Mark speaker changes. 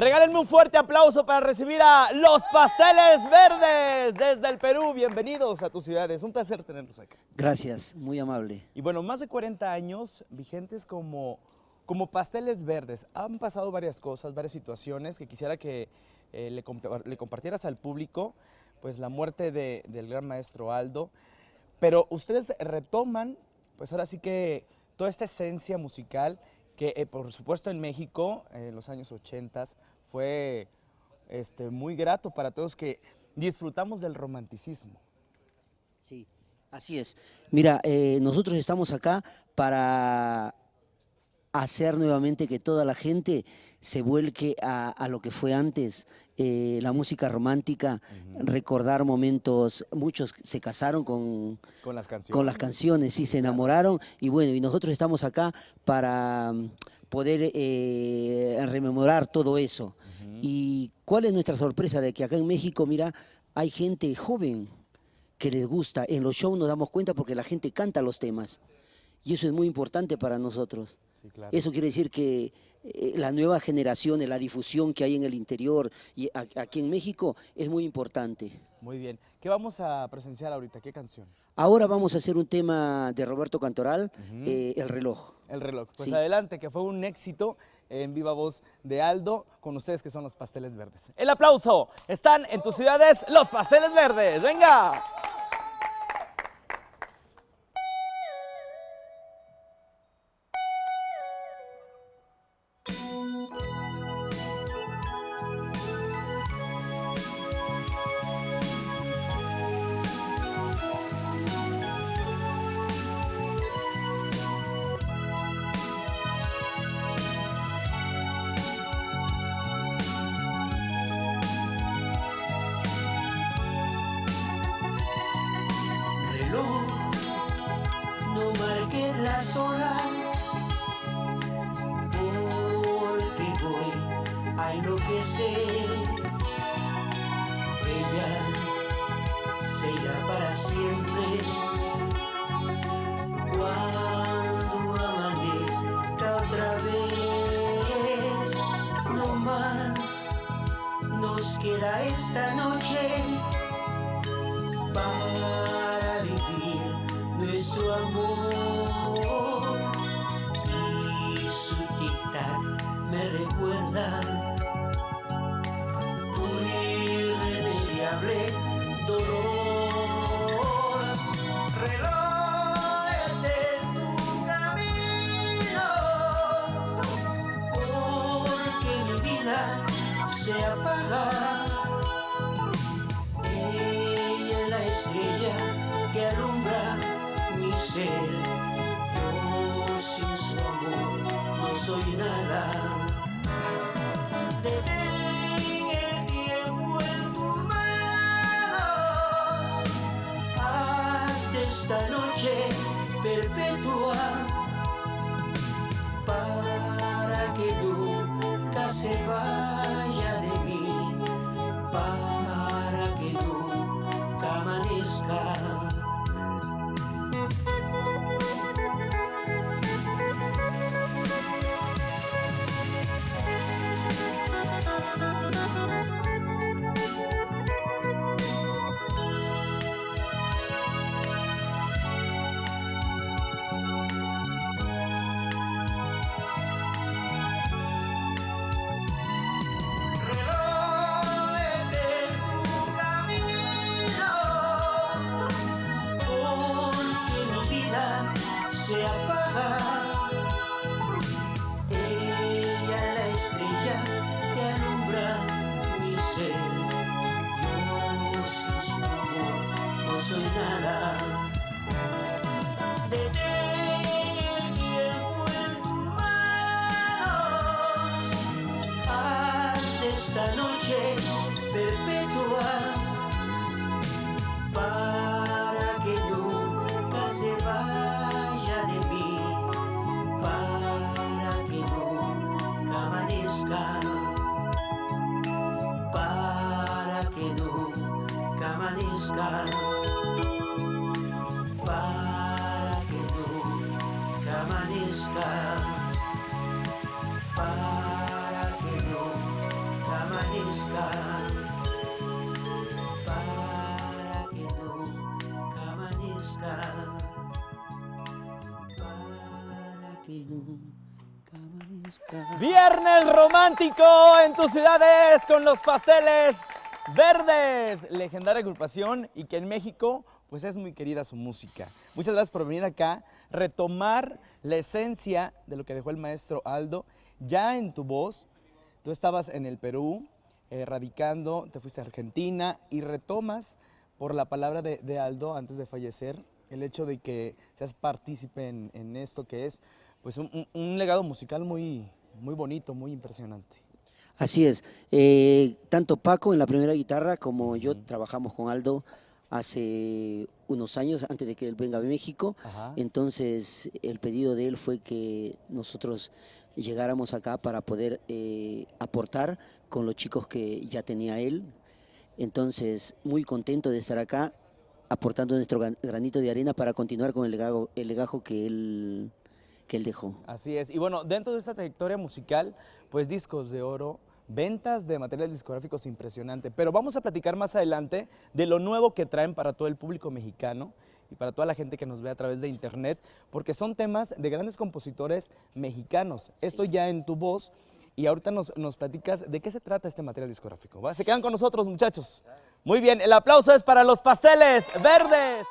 Speaker 1: Regálenme un fuerte aplauso para recibir a los Pasteles Verdes desde el Perú. Bienvenidos a tu ciudad, es un placer tenerlos acá.
Speaker 2: Gracias, muy amable.
Speaker 1: Y bueno, más de 40 años vigentes como Pasteles Verdes. Han pasado varias cosas, varias situaciones que quisiera que le compartieras al público, pues la muerte del gran maestro Aldo. Pero ustedes retoman, pues ahora sí que toda esta esencia musical que por supuesto en México, en los años 80, fue muy grato para todos que disfrutamos del romanticismo.
Speaker 2: Sí, así es. Mira, nosotros estamos acá para hacer nuevamente que toda la gente se vuelque a lo que fue antes, la música romántica, recordar momentos. Muchos se casaron con las canciones, sí, se enamoraron, y bueno, y nosotros estamos acá para poder rememorar todo eso. ¿Y cuál es nuestra sorpresa? De que acá en México, mira, hay gente joven que les gusta. En los shows nos damos cuenta porque la gente canta los temas, y eso es muy importante para nosotros.
Speaker 1: Sí, claro.
Speaker 2: Eso quiere decir que la nueva generación, la difusión que hay en el interior y aquí en México es muy importante.
Speaker 1: Muy bien. ¿Qué vamos a presenciar ahorita? ¿Qué canción?
Speaker 2: Ahora vamos a hacer un tema de Roberto Cantoral, El reloj.
Speaker 1: El reloj. Pues
Speaker 2: Sí.
Speaker 1: adelante, que fue un éxito en viva voz de Aldo, con ustedes que son los Pasteles Verdes. El aplauso. Están en tus ciudades los Pasteles Verdes. ¡Venga!
Speaker 3: No marques las horas, porque voy a enloquecer. Ella se irá para siempre cuando amanezca otra vez. No más nos queda esta noche para vivir nuestro amor, y su tic-tac me recuerda tu irremediable dolor. Reloj de tu camino, porque mi vida se apaga. Que alumbra mi ser, yo sin su amor no soy nada. Detén el tiempo en tus manos, haz de esta noche perpetua, para que nunca se vaya de mí, para que nunca amanezca. Se apaga. Ella es la estrella que alumbra mi ser, yo sin su amor no soy nada. Detén el tiempo en tus manos, haz de esta noche perpetua, para que nunca se vaya de mí, para que nunca amanezca, para que nunca amanezca, para que nunca amanezca, para que nunca
Speaker 2: nunca amanezca.
Speaker 1: Viernes romántico en tus ciudades con los Pasteles Verdes, legendaria agrupación y que en México pues es muy querida su música. Muchas gracias por venir acá, retomar la esencia de lo que dejó el maestro Aldo ya en tu voz. Tú estabas en el Perú, radicando, te fuiste a Argentina y retomas por la palabra de Aldo antes de fallecer el hecho de que seas partícipe en esto que es pues un legado musical muy bonito, muy impresionante.
Speaker 2: Así es, tanto Paco en la primera guitarra como yo trabajamos con Aldo hace unos años, antes de que él venga a México.
Speaker 1: Ajá.
Speaker 2: Entonces el pedido de él fue que nosotros llegáramos acá para poder aportar con los chicos que ya tenía él. Entonces, muy contento de estar acá, aportando nuestro granito de arena para continuar con el legajo que él dejó.
Speaker 1: Así es. Y bueno, dentro de esta trayectoria musical, pues discos de oro, ventas de materiales discográficos impresionante. Pero vamos a platicar más adelante de lo nuevo que traen para todo el público mexicano y para toda la gente que nos ve a través de internet, porque son temas de grandes compositores mexicanos. Sí. Esto ya en tu voz. Y ahorita nos platicas de qué se trata este material discográfico. ¿Va? Se quedan con nosotros, muchachos. Muy bien, el aplauso es para los Pasteles Verdes.